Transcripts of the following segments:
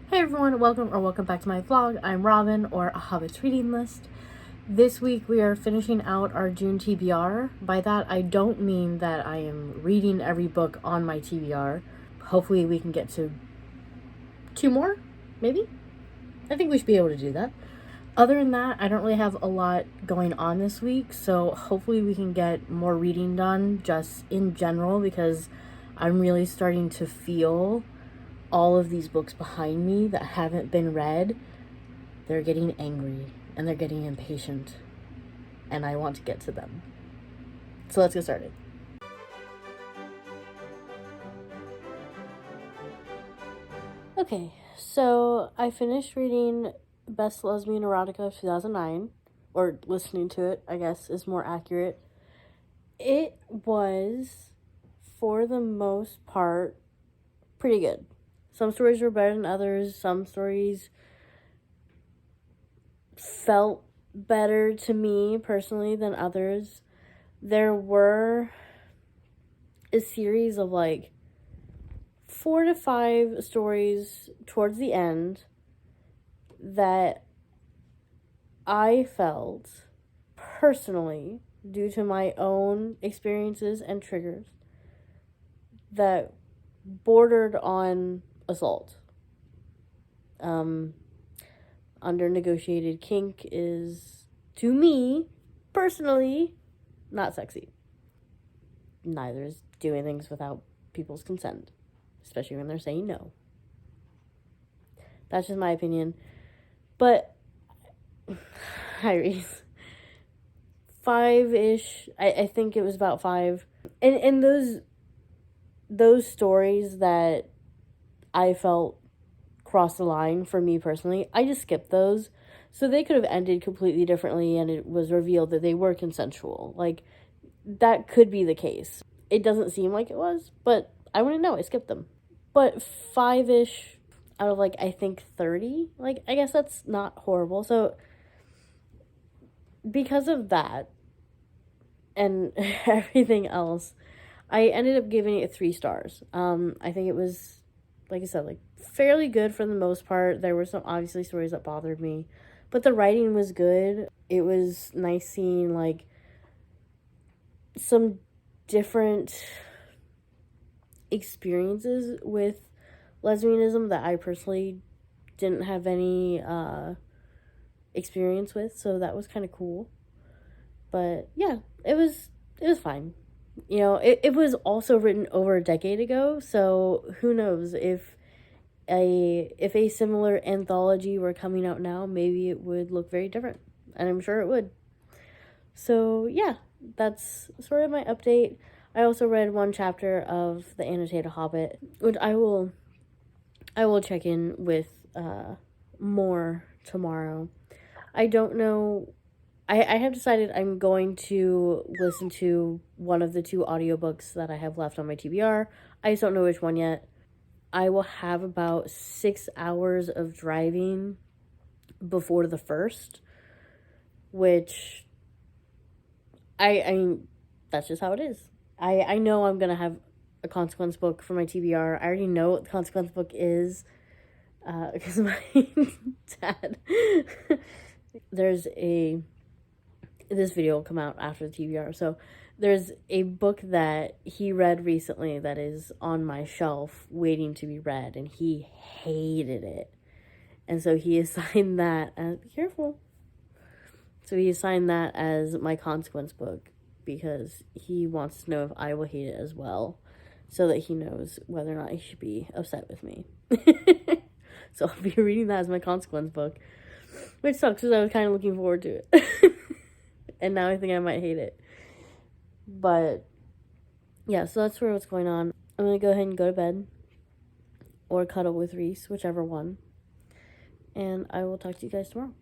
Hey everyone, welcome back to my vlog. I'm Robin, or a Hobbit's reading list. This week we are finishing out our June TBR. By that I don't mean that I am reading every book on my TBR. Hopefully we can get to 2 more, maybe? I think we should be able to do that. Other than that, I don't really have a lot going on this week, so hopefully we can get more reading done just in general, because I'm really starting to feel all of these books behind me that haven't been read. They're getting angry and they're getting impatient, and I want to get to them. So let's get started. Okay, so I finished reading Best Lesbian Erotica of 2009, or listening to it, I guess is more accurate. It was, for the most part, pretty good. Some stories were better than others. Some stories felt better to me personally than others. There were a series of like 4 to 5 stories towards the end that I felt personally, due to my own experiences and triggers, that bordered on assault. Under negotiated kink is, to me, personally, not sexy. Neither is doing things without people's consent, especially when they're saying no. That's just my opinion. But, hi Reese. 5-ish, I think it was about 5. And those stories that I felt crossed the line for me personally, I just skipped those. So they could have ended completely differently and it was revealed that they were consensual. Like, that could be the case. It doesn't seem like it was, but I wouldn't know. I skipped them. But 5-ish out of, like, I think 30, like, I guess that's not horrible. So because of that and everything else, I ended up giving it 3 stars. I think it was, like I said, like, fairly good for the most part. There were some obviously stories that bothered me, but the writing was good. It was nice seeing like some different experiences with lesbianism that I personally didn't have any experience with, so that was kind of cool. But yeah, it was fine. You know, it was also written over a decade ago, so who knows if a similar anthology were coming out now, maybe it would look very different, and I'm sure it would. So yeah, that's sort of my update. I also read 1 chapter of the Annotated Hobbit, which I will check in with more tomorrow. I don't know. I have decided I'm going to listen to one of the 2 audiobooks that I have left on my TBR. I just don't know which one yet. I will have about 6 hours of driving before the 1st, which I mean, that's just how it is. I know I'm going to have a consequence book for my TBR. I already know what the consequence book is, because my dad, this video will come out after the TBR, so there's a book that he read recently that is on my shelf waiting to be read, and he hated it. And so he assigned that as, be careful. So he assigned that as my consequence book because he wants to know if I will hate it as well, so that he knows whether or not he should be upset with me. So I'll be reading that as my consequence book, which sucks because I was kind of looking forward to it. And now I think I might hate it. But yeah, so that's sort of what's going on. I'm going to go ahead and go to bed or cuddle with Reese, whichever one. And I will talk to you guys tomorrow.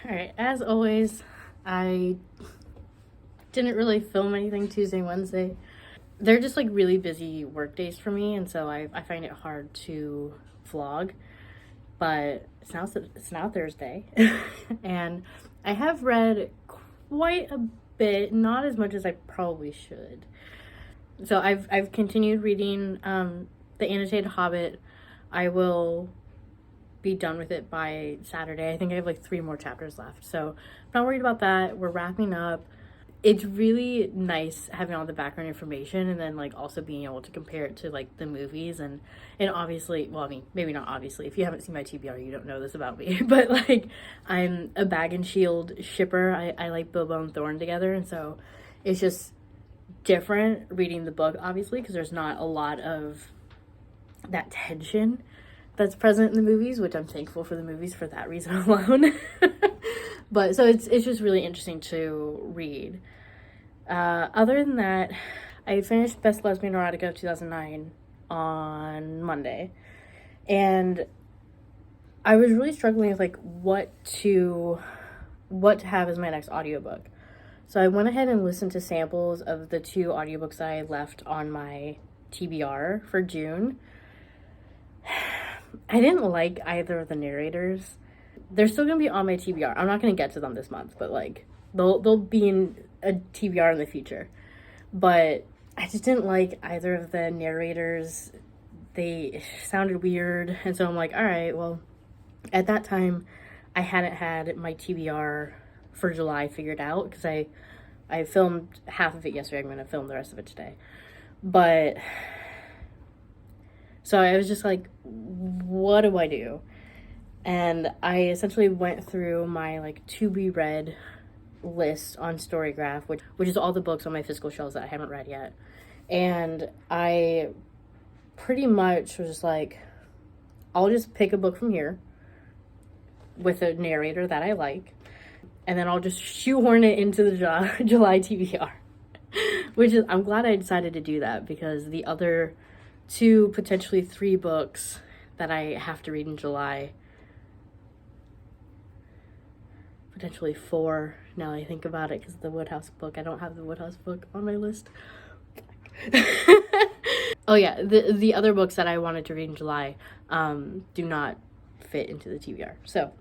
All right, as always, I didn't really film anything Tuesday, Wednesday. They're just like really busy work days for me, and so I find it hard to vlog. But it's now Thursday, and I have read quite a bit, not as much as I probably should. So I've continued reading the Annotated Hobbit. I will be done with it by Saturday. I think I have like 3 more chapters left, so I'm not worried about that. We're wrapping up. It's really nice having all the background information and then like also being able to compare it to like the movies and obviously, well, I mean, maybe not obviously, if you haven't seen my TBR you don't know this about me, but like I'm a Bag and Shield shipper. I like Bilbo and Thorn together, and so it's just different reading the book obviously because there's not a lot of that tension that's present in the movies, which I'm thankful for the movies for that reason alone. But so it's just really interesting to read. Other than that, I finished Best Lesbian Erotica of 2009 on Monday, and I was really struggling with like what to have as my next audiobook. So I went ahead and listened to samples of the 2 audiobooks I left on my TBR for June. I didn't like either of the narrators. They're still gonna be on my TBR. I'm not gonna get to them this month, but like they'll be in a TBR in the future. But I just didn't like either of the narrators. They sounded weird, and so I'm like, all right, well, at that time, I hadn't had my TBR for July figured out because I filmed half of it yesterday. I'm gonna film the rest of it today, but so I was just like, what do I do? And I essentially went through my like to be read list on Storygraph, which is all the books on my physical shelves that I haven't read yet. And I pretty much was just like, I'll just pick a book from here with a narrator that I like, and then I'll just shoehorn it into the July TBR. Which is, I'm glad I decided to do that because the other 2, potentially 3 books that I have to read in July, potentially 4 now I think about it because the Wodehouse book, I don't have the Wodehouse book on my list. Oh yeah, the other books that I wanted to read in July do not fit into the TBR, so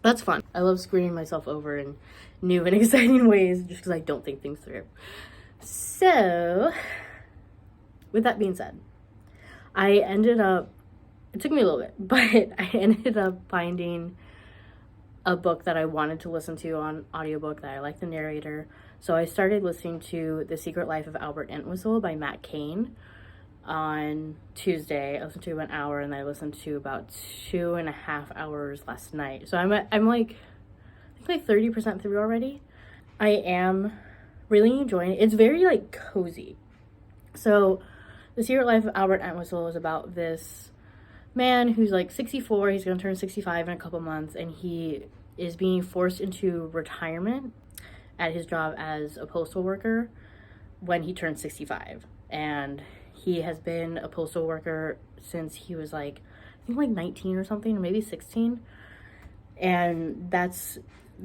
that's fun. I love screwing myself over in new and exciting ways just because I don't think things through. So with that being said, I ended up, it took me a little bit, but I ended up finding a book that I wanted to listen to on audiobook that I like the narrator. So I started listening to The Secret Life of Albert Entwistle by Matt Cain on Tuesday. I listened to 1 hour and I listened to about 2.5 hours last night. So I'm like, I think like 30% through already. I am really enjoying it. It's very like cozy. So The Secret Life of Albert Entwistle is about this man who's like 64. He's gonna turn 65 in a couple months, and he is being forced into retirement at his job as a postal worker when he turns 65. And he has been a postal worker since he was like, I think like 19 or something, or maybe 16. And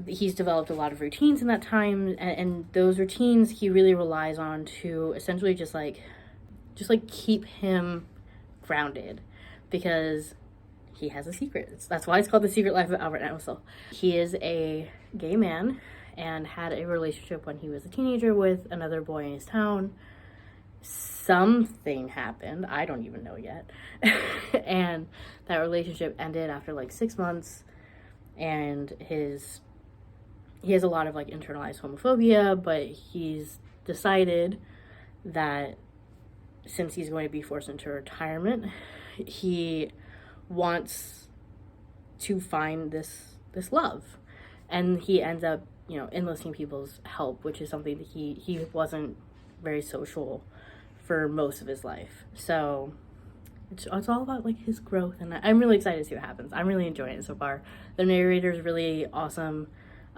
he's developed a lot of routines in that time, and those routines he really relies on to essentially just like keep him grounded, because he has a secret. That's why it's called The Secret Life of Albert Entwistle. He is a gay man and had a relationship when he was a teenager with another boy in his town. Something happened, I don't even know yet. And that relationship ended after like 6 months, and he has a lot of like internalized homophobia, but he's decided that since he's going to be forced into retirement, he wants to find this love, and he ends up, you know, enlisting people's help, which is something that he wasn't very social for most of his life. So it's all about like his growth, and I'm really excited to see what happens. I'm really enjoying it so far. The narrator is really awesome.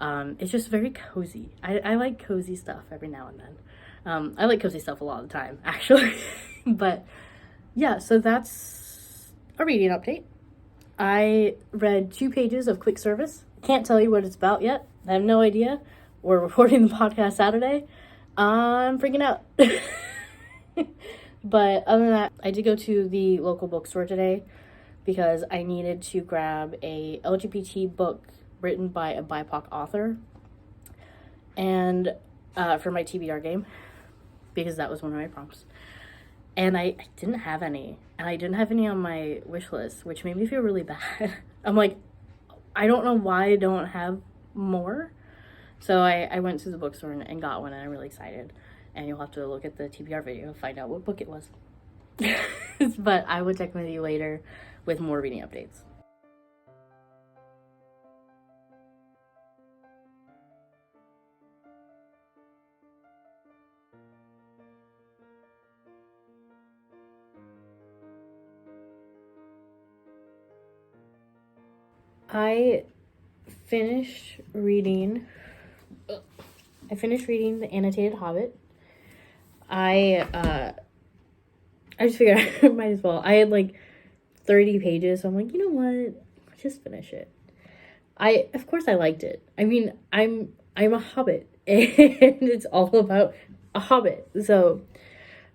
It's just very cozy. I like cozy stuff every now and then. I like cozy stuff a lot of the time, actually. But yeah, so that's a reading update. I read 2 pages of Quick Service, can't tell you what it's about yet. I have no idea. We're recording the podcast Saturday. I'm freaking out. But other than that, I did go to the local bookstore today because I needed to grab a LGBT book written by a BIPOC author and for my TBR game, because that was one of my prompts. And I didn't have any. And I didn't have any on my wish list, which made me feel really bad. I'm like, I don't know why I don't have more. So I went to the bookstore and got one, and I'm really excited. And you'll have to look at the TBR video and find out what book it was. But I will check with you later with more reading updates. I finished reading the Annotated Hobbit. I just figured I might as well. I had like 30 pages, so I'm like, you know what? Just finish it. Of course I liked it. I mean, I'm a hobbit, and it's all about a hobbit. So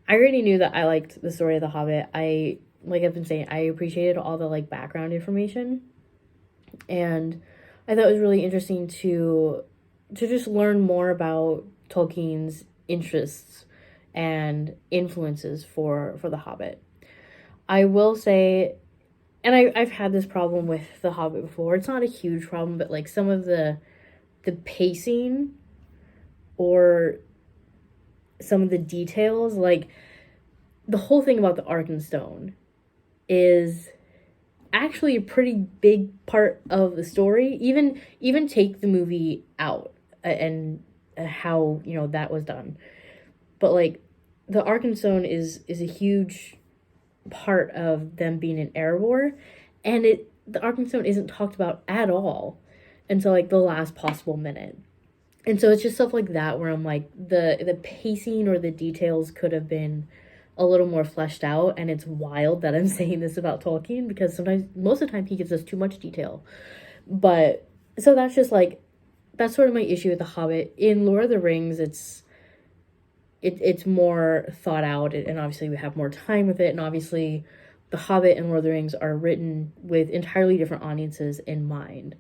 I already knew that I liked the story of the Hobbit. Like I've been saying, I appreciated all the like background information. And I thought it was really interesting to just learn more about Tolkien's interests and influences for The Hobbit. I will say, and I've had this problem with The Hobbit before. It's not a huge problem, but like some of the pacing or some of the details, like the whole thing about the Arkenstone is actually a pretty big part of the story. Even take the movie out and how, you know, that was done. But like the Arkenstone is a huge part of them being in Erebor, and the Arkenstone isn't talked about at all until like the last possible minute. And so it's just stuff like that where I'm like, the pacing or the details could have been a little more fleshed out. And it's wild that I'm saying this about Tolkien, because most of the time he gives us too much detail. But so that's just like, that's sort of my issue with The Hobbit. In Lord of the Rings, it's more thought out, and obviously we have more time with it, and obviously The Hobbit and Lord of the Rings are written with entirely different audiences in mind.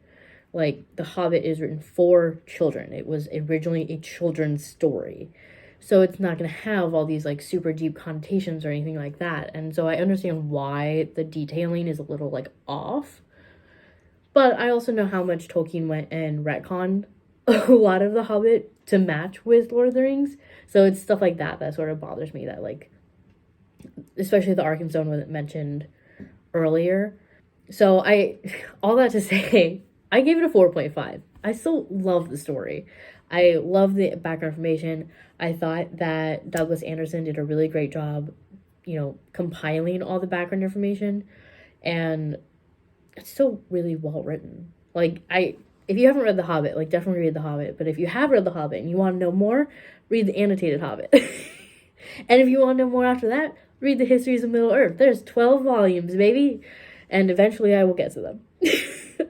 Like, The Hobbit is written for children. It was originally a children's story. So it's not going to have all these, like, super deep connotations or anything like that. And so I understand why the detailing is a little, like, off. But I also know how much Tolkien went and retconned a lot of The Hobbit to match with Lord of the Rings. So it's stuff like that that sort of bothers me, that, like, especially the Arkenstone wasn't mentioned earlier. So all that to say, I gave it a 4.5. I still love the story. I love the background information. I thought that Douglas Anderson did a really great job, you know, compiling all the background information. And it's still really well written. Like, if you haven't read The Hobbit, like, definitely read The Hobbit. But if you have read The Hobbit and you want to know more, read the Annotated Hobbit. And if you want to know more after that, read the Histories of Middle-earth. There's 12 volumes, baby. And eventually I will get to them.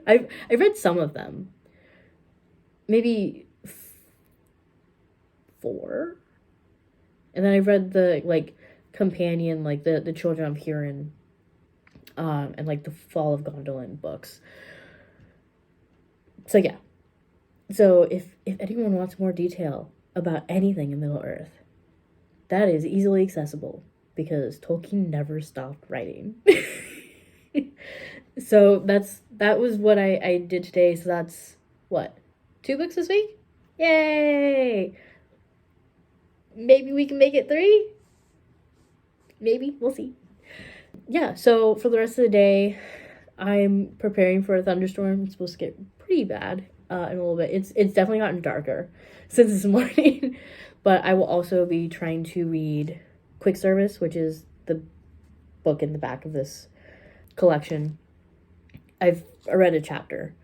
I've read some of them. Maybe 4. And then I've read the, like, companion, like, the Children of Hurin, and, like, the Fall of Gondolin books. So, yeah. So, if anyone wants more detail about anything in Middle-earth, that is easily accessible, because Tolkien never stopped writing. So, that was what I did today. So, that's, what, 2 books this week? Yay! Maybe we can make it 3? Maybe. We'll see. Yeah, so for the rest of the day, I'm preparing for a thunderstorm. It's supposed to get pretty bad in a little bit. It's definitely gotten darker since this morning. But I will also be trying to read Quick Service, which is the book in the back of this collection. I've read a chapter.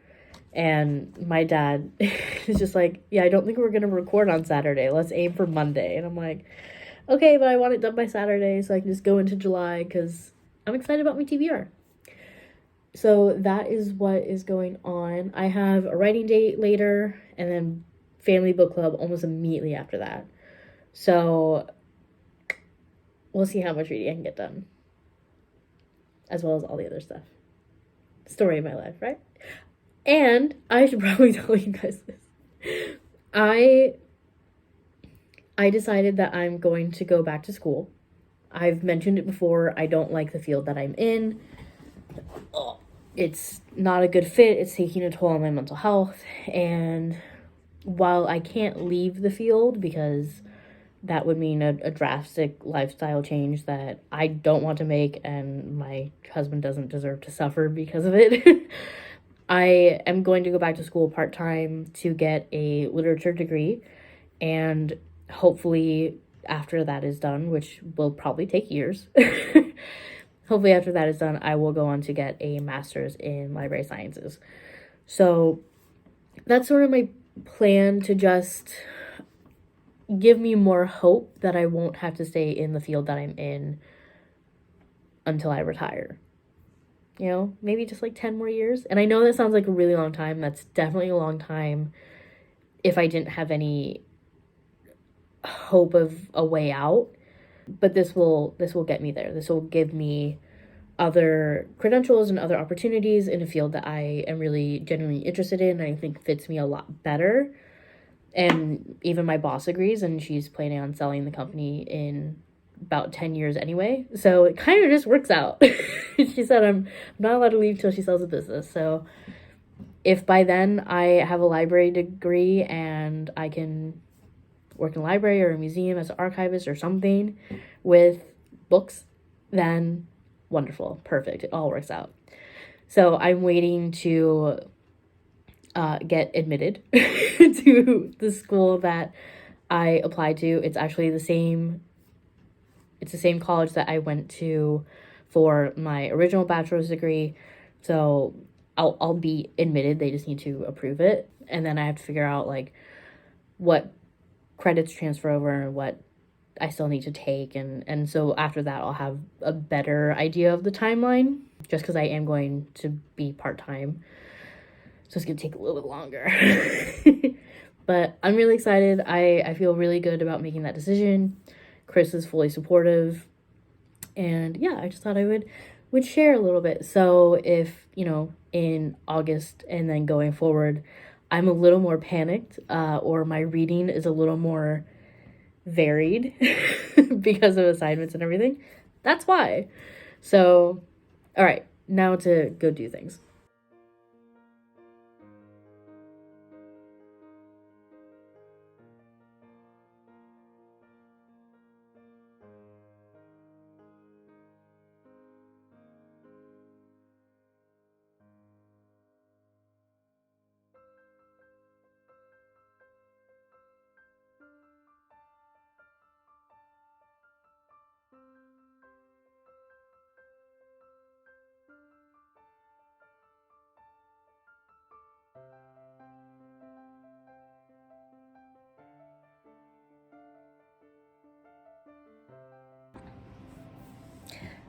And my dad is just like, yeah, I don't think we're going to record on Saturday. Let's aim for Monday. And I'm like, okay, but I want it done by Saturday so I can just go into July, because I'm excited about my TBR. So that is what is going on. I have a writing date later, and then family book club almost immediately after that. So we'll see how much reading I can get done, as well as all the other stuff. Story of my life, right? And I should probably tell you guys this. I decided that I'm going to go back to school. I've mentioned it before. I don't like the field that I'm in. It's not a good fit. It's taking a toll on my mental health. And while I can't leave the field because that would mean a drastic lifestyle change that I don't want to make, and my husband doesn't deserve to suffer because of it, I am going to go back to school part-time to get a literature degree, and hopefully after that is done, which will probably take years, hopefully after that is done, I will go on to get a master's in library sciences. So that's sort of my plan, to just give me more hope that I won't have to stay in the field that I'm in until I retire. You know, maybe just like 10 more years. And I know that sounds like a really long time. That's definitely a long time if I didn't have any hope of a way out. But this will get me there. This will give me other credentials and other opportunities in a field that I am really genuinely interested in, and I think fits me a lot better. And even my boss agrees, and she's planning on selling the company in about 10 years anyway. So it kind of just works out. She said I'm not allowed to leave till she sells the business. So if by then I have a library degree and I can work in a library or a museum as an archivist or something with books, then wonderful, perfect. It all works out. So I'm waiting to get admitted to the school that I applied to. It's actually the same college that I went to for my original bachelor's degree. So I'll be admitted. They just need to approve it. And then I have to figure out like what credits transfer over and what I still need to take. And so after that, I'll have a better idea of the timeline, just because I am going to be part-time. So it's going to take a little bit longer. But I'm really excited. I feel really good about making that decision. Chris is fully supportive. And yeah, I just thought I would share a little bit. So if, in August and then going forward, I'm a little more panicked, or my reading is a little more varied because of assignments and everything, that's why. So, all right, now to go do things.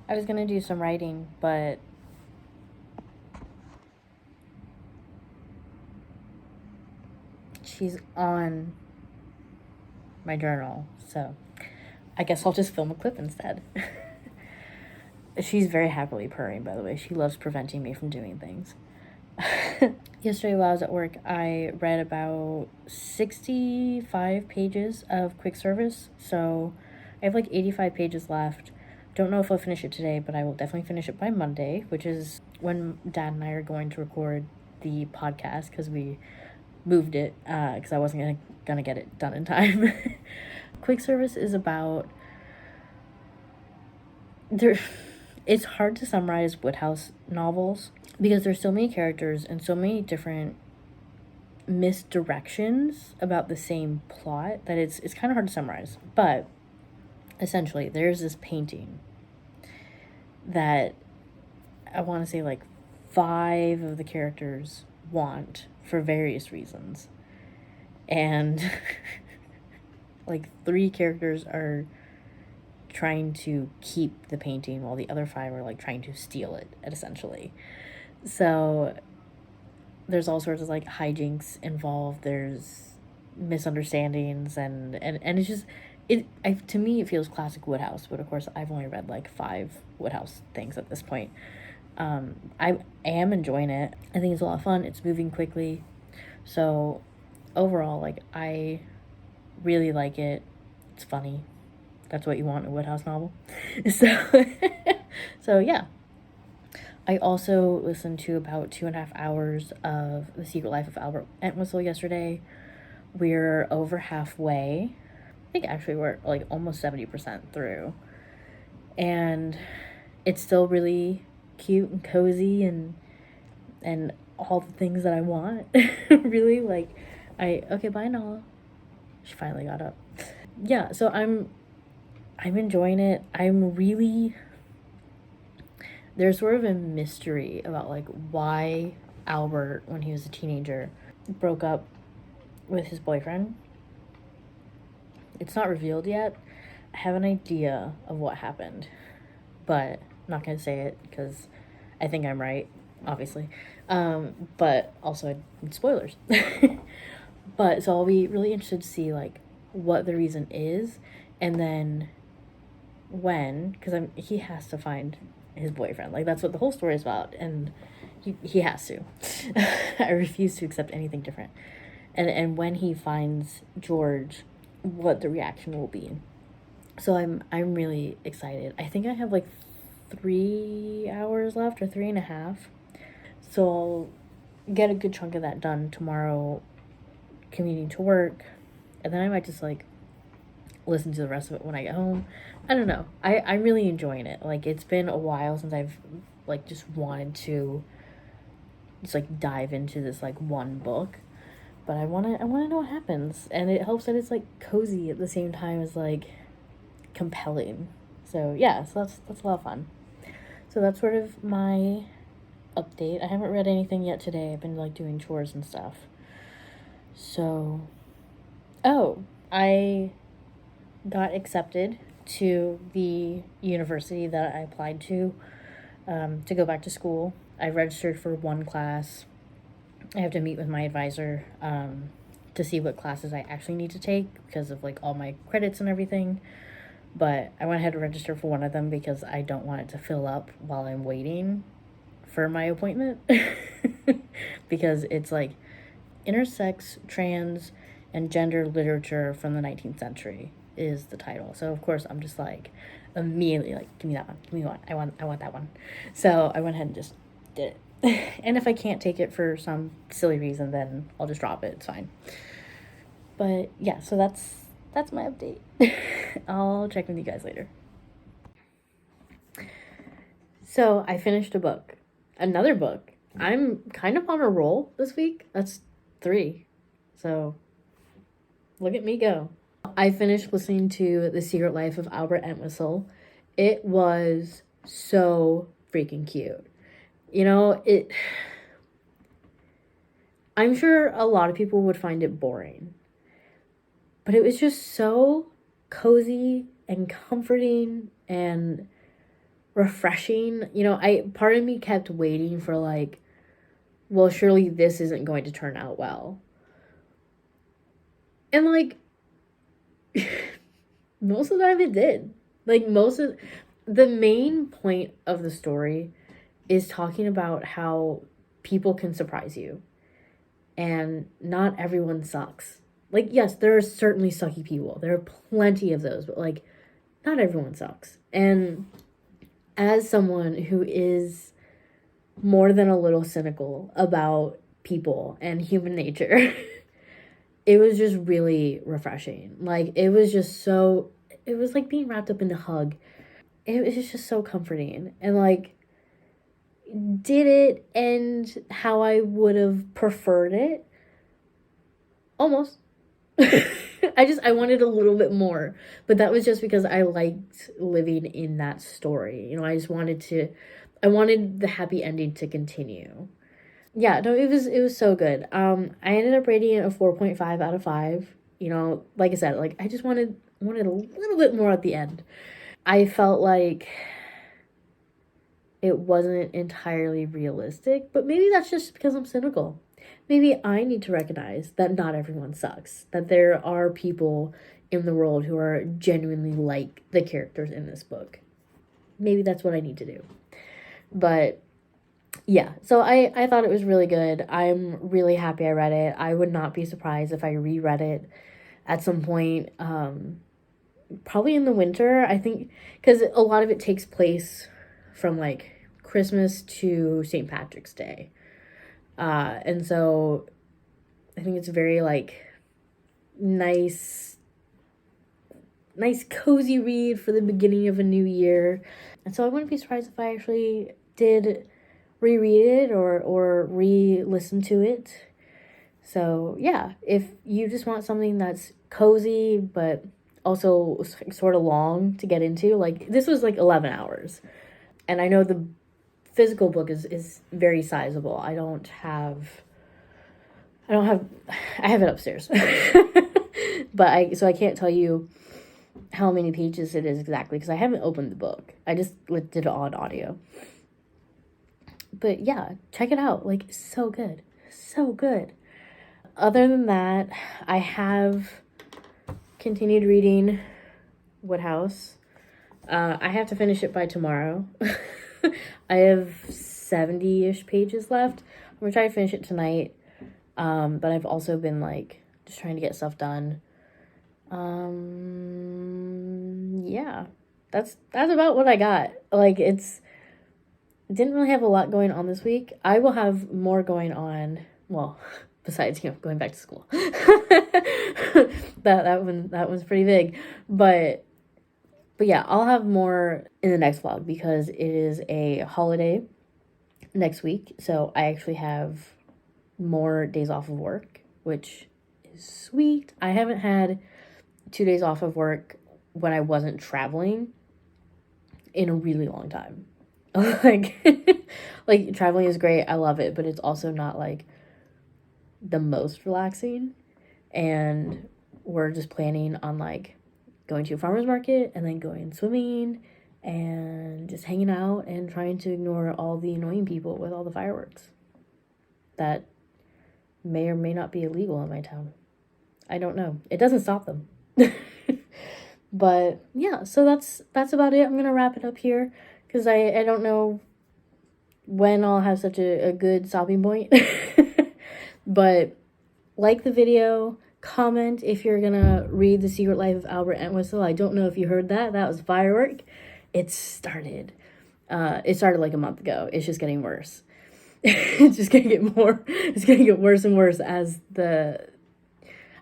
I was gonna do some writing, but she's on my journal, so I guess I'll just film a clip instead. She's very happily purring, by the way. She loves preventing me from doing things. Yesterday while I was at work, I read about 65 pages of quick service, so I have like 85 pages left. Don't know if I'll finish it today, but I will definitely finish it by Monday, which is when Dad and I are going to record the podcast, because we moved it because I wasn't gonna get it done in time. Quick service is about it's hard to summarize Wodehouse novels because there's so many characters and so many different misdirections about the same plot that it's kind of hard to summarize. But essentially, there's this painting that I want to say like 5 of the characters want for various reasons, and like 3 characters are trying to keep the painting while the other 5 are like trying to steal it, essentially. So there's all sorts of like hijinks involved. There's misunderstandings and it's just to me it feels classic Wodehouse, but of course I've only read like 5 Wodehouse things at this point. I am enjoying it. I think it's a lot of fun. It's moving quickly. So overall, like, I really like it. It's funny. That's what you want in a Woodhouse novel. So, so yeah. I also listened to about 2.5 hours of The Secret Life of Albert Entwistle yesterday. We're over halfway. I think actually we're like almost 70% through. And it's still really cute and cozy and all the things that I want. Really, like, okay, bye Nala. She finally got up. Yeah, so I'm enjoying it. I'm really, there's sort of a mystery about like why Albert, when he was a teenager, broke up with his boyfriend. It's not revealed yet. I have an idea of what happened, but I'm not gonna say it because I think I'm right, obviously. But also spoilers. But so I'll be really interested to see like what the reason is, and then when, because he has to find his boyfriend. Like, that's what the whole story is about, and he has to. I refuse to accept anything different. And when he finds George, what the reaction will be. So I'm really excited. I think I have like 3 hours left, or 3.5. So I'll get a good chunk of that done tomorrow, commuting to work, and then I might just like listen to the rest of it when I get home. I don't know. I'm really enjoying it. Like, it's been a while since I've like just wanted to just like dive into this like one book. But I wanna know what happens. And it helps that it's like cozy at the same time as like compelling. So yeah, so that's a lot of fun. So that's sort of my update. I haven't read anything yet today. I've been like doing chores and stuff. So I got accepted to the university that I applied to go back to school. I registered for one class. I have to meet with my advisor to see what classes I actually need to take because of like all my credits and everything. But I went ahead to register for one of them because I don't want it to fill up while I'm waiting for my appointment. Because it's like intersex, trans, and gender literature from the 19th century is the title. So of course I'm just like immediately like, give me that one, give me one. I want that one. So I went ahead and just did it. And if I can't take it for some silly reason, then I'll just drop it. It's fine. But yeah, so that's my update. I'll check with you guys later. So I finished a book. Another book. I'm kind of on a roll this week. That's 3. So look at me go. I finished listening to The Secret Life of Albert Entwistle. It was so freaking cute. You know, I'm sure a lot of people would find it boring. But it was just so cozy and comforting and refreshing. You know, part of me kept waiting for like, well, surely this isn't going to turn out well. And like most of the time it did. Like, the main point of the story is talking about how people can surprise you. And not everyone sucks. Like, yes, there are certainly sucky people. There are plenty of those, but like not everyone sucks. And as someone who is more than a little cynical about people and human nature, it was just really refreshing. Like, it was like being wrapped up in a hug. It was just so comforting. And like, did it end how I would have preferred it? Almost. I wanted a little bit more, but that was just because I liked living in that story. You know, I wanted the happy ending to continue. Yeah, no, it was so good. I ended up rating it a 4.5 out of 5. You know, like I said, like I just wanted a little bit more at the end. I felt like it wasn't entirely realistic, but maybe that's just because I'm cynical. Maybe I need to recognize that not everyone sucks, that there are people in the world who are genuinely like the characters in this book. Maybe that's what I need to do. But yeah, so I thought it was really good. I'm really happy I read it. I would not be surprised if I reread it at some point, probably in the winter, I think, because a lot of it takes place from like Christmas to St. Patrick's Day. And so I think it's very like nice cozy read for the beginning of a new year. And so I wouldn't be surprised if I actually did reread it or re-listen to it. So yeah, if you just want something that's cozy but also sort of long to get into, like this was like 11 hours. And I know the physical book is very sizable. I have it upstairs. But I can't tell you how many pages it is exactly because I haven't opened the book. I just did it on audio. But yeah, check it out. Like, so good. So good. Other than that, I have continued reading Wodehouse. I have to finish it by tomorrow. I have 70-ish pages left. I'm going to try to finish it tonight. But I've also been, like, just trying to get stuff done. Yeah. That's about what I got. Like, didn't really have a lot going on this week. I will have more going on, well, besides, going back to school. that one's pretty big. But yeah, I'll have more in the next vlog because it is a holiday next week. So I actually have more days off of work, which is sweet. I haven't had 2 days off of work when I wasn't traveling in a really long time. Like traveling is great. I love it, but it's also not like the most relaxing. And we're just planning on like going to a farmer's market and then going swimming and just hanging out and trying to ignore all the annoying people with all the fireworks that may or may not be illegal in my town. I don't know. It doesn't stop them. But yeah, so that's about it. I'm gonna wrap it up here because I don't know when I'll have such a good stopping point. But like the video, comment if you're gonna read The Secret Life of Albert Entwistle. I don't know if you heard that. That was firework. It started like a month ago. It's just getting worse. It's just gonna get more. It's gonna get worse and worse as I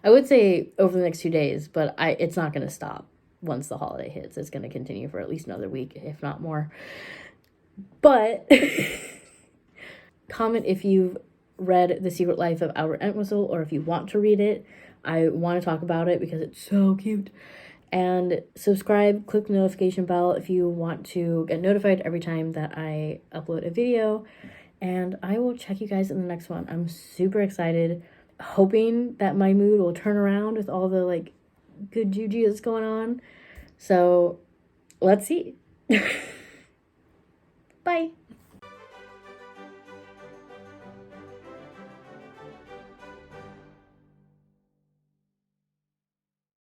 would say over the next 2 days, but it's not gonna stop once the holiday hits. It's gonna continue for at least another week, if not more. But comment if you've read The Secret Life of Albert Entwistle or if you want to read it. I want to talk about it because it's so cute. And subscribe, click the notification bell if you want to get notified every time that I upload a video. And I will check you guys in the next one. I'm super excited, hoping that my mood will turn around with all the like good juju that's going on. So let's see. Bye.